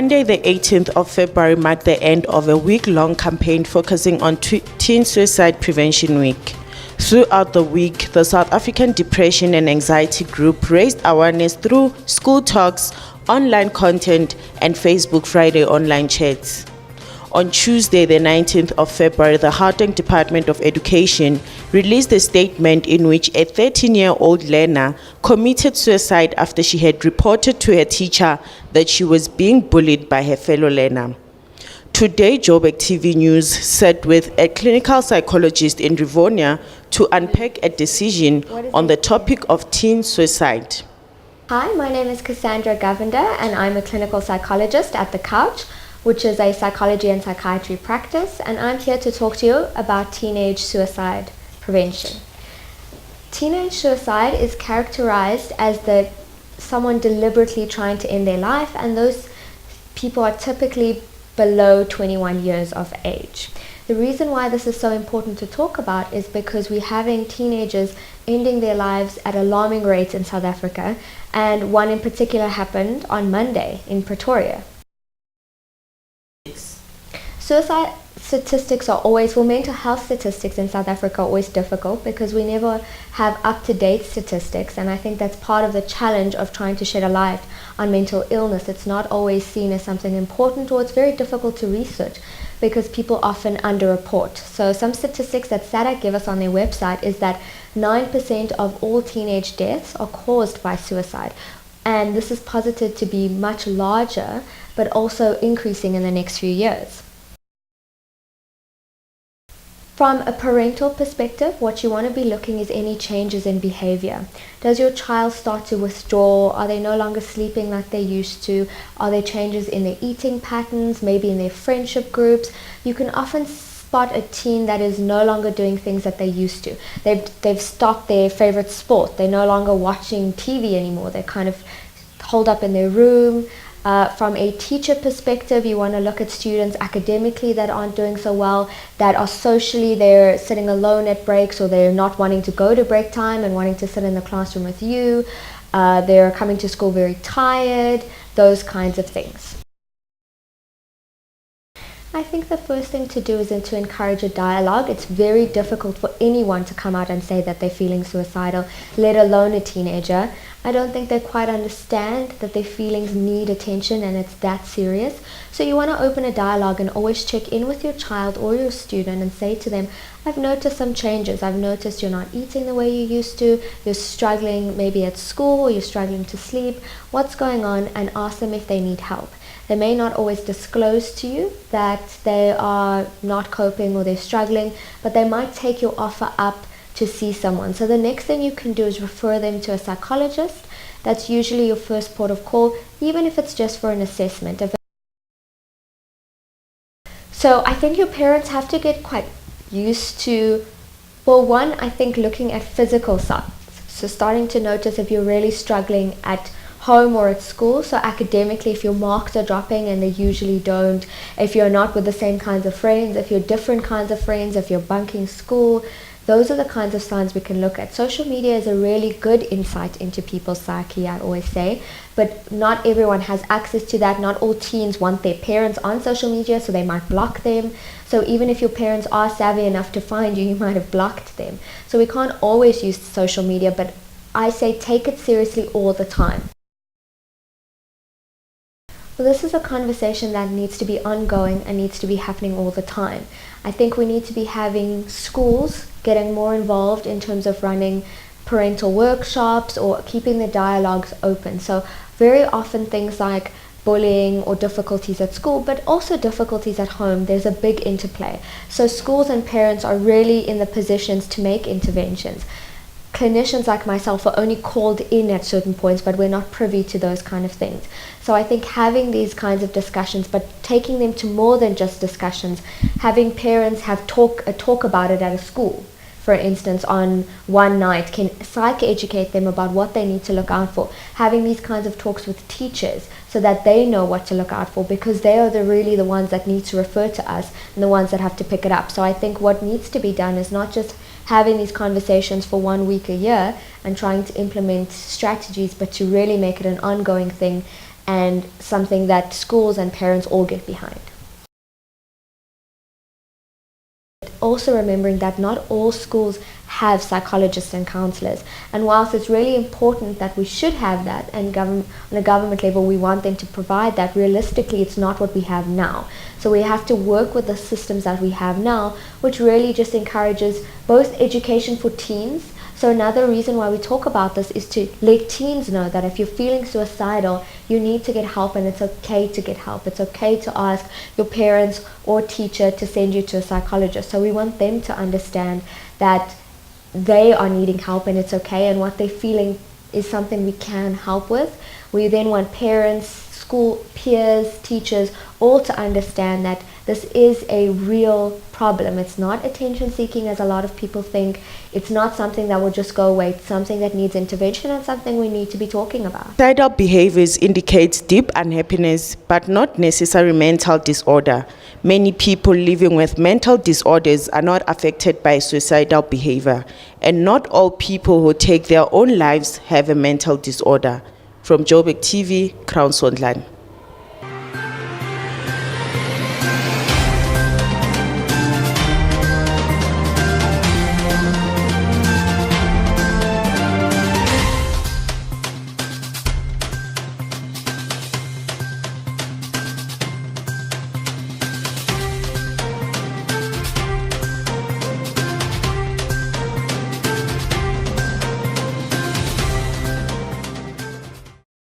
Monday, the 18th of February, marked the end of a week-long campaign focusing on Teen Suicide Prevention Week. Throughout the week, the South African Depression and Anxiety Group raised awareness through school talks, online content, and Facebook Friday online chats. On Tuesday, the 19th of February, the Gauteng Department of Education released a statement in which a 13-year-old learner committed suicide after she had reported to her teacher that she was being bullied by her fellow learner. Today, Joburgtv News sat with a clinical psychologist in Rivonia to unpack a decision on the topic of teen suicide. Hi, my name is Cassandra Govender and I'm a clinical psychologist at The Couch, which is a psychology and psychiatry practice, and I'm here to talk to you about teenage suicide prevention. Teenage suicide is characterized as someone deliberately trying to end their life, and those people are typically below 21 years of age. The reason why this is so important to talk about is because we're having teenagers ending their lives at alarming rates in South Africa, and one in particular happened on Monday in Pretoria. Suicide statistics are always, mental health statistics in South Africa are always difficult because we never have up-to-date statistics, and I think that's part of the challenge of trying to shed a light on mental illness. It's not always seen as something important, or it's very difficult to research because people often underreport. So some statistics that SADA give us on their website is that 9% of all teenage deaths are caused by suicide, and this is posited to be much larger but also increasing in the next few years. From a parental perspective, what you want to be looking is any changes in behavior. Does your child start to withdraw? Are they no longer sleeping like they used to? Are there changes in their eating patterns, maybe in their friendship groups? You can often spot a teen that is no longer doing things that they used to. They've stopped their favorite sport. They're no longer watching TV anymore. They're kind of holed up in their room. From a teacher perspective, you want to look at students academically that aren't doing so well, that are socially, they're sitting alone at breaks, or they're not wanting to go to break time and wanting to sit in the classroom with you. They're coming to school very tired, those kinds of things. I think the first thing to do is to encourage a dialogue. It's very difficult for anyone to come out and say that they're feeling suicidal, let alone a teenager. I don't think they quite understand that their feelings need attention and it's that serious. So you want to open a dialogue and always check in with your child or your student and say to them, I've noticed some changes. I've noticed you're not eating the way you used to. You're struggling maybe at school, or you're struggling to sleep. What's going on? And ask them if they need help. They may not always disclose to you that they are not coping or they're struggling, but they might take your offer up to see someone. So the next thing you can do is refer them to a psychologist. That's usually your first port of call, even if it's just for an assessment. So I think your parents have to get quite used to, well, one, I think looking at physical signs. So starting to notice if you're really struggling at home or at school. So academically, if your marks are dropping, and they usually don't, if you're not with the same kinds of friends, if you're different kinds of friends, if you're bunking school, those are the kinds of signs we can look at. Social media is a really good insight into people's psyche, I always say, but not everyone has access to that. Not all teens want their parents on social media, so they might block them. So even if your parents are savvy enough to find you, you might have blocked them. So we can't always use social media, but I say take it seriously all the time. Well, this is a conversation that needs to be ongoing and needs to be happening all the time. I think we need to be having schools getting more involved in terms of running parental workshops or keeping the dialogues open. So very often things like bullying or difficulties at school, but also difficulties at home, there's a big interplay. So schools and parents are really in the positions to make interventions. Clinicians like myself are only called in at certain points, but we're not privy to those kind of things. So I think having these kinds of discussions, but taking them to more than just discussions, having parents have a talk about it at a school, for instance, on one night, can psych-educate them about what they need to look out for. Having these kinds of talks with teachers so that they know what to look out for, because they are really the ones that need to refer to us and the ones that have to pick it up. So I think what needs to be done is not just having these conversations for 1 week a year and trying to implement strategies, but to really make it an ongoing thing and something that schools and parents all get behind. Also remembering that not all schools have psychologists and counselors, and whilst it's really important that we should have that, and on a government level we want them to provide that, realistically it's not what we have now. So we have to work with the systems that we have now, which really just encourages both education for teens. So another reason why we talk about this is to let teens know that if you're feeling suicidal, you need to get help, and it's okay to get help. It's okay to ask your parents or teacher to send you to a psychologist. So we want them to understand that they are needing help and it's okay, and what they're feeling is something we can help with. We then want parents, school peers, teachers, all to understand that this is a real problem. It's not attention seeking as a lot of people think. It's not something that will just go away. It's something that needs intervention and something we need to be talking about. Suicidal behaviors indicates deep unhappiness, but not necessarily mental disorder. Many people living with mental disorders are not affected by suicidal behavior, and not all people who take their own lives have a mental disorder. From Joburgtv, Crown Sondlane.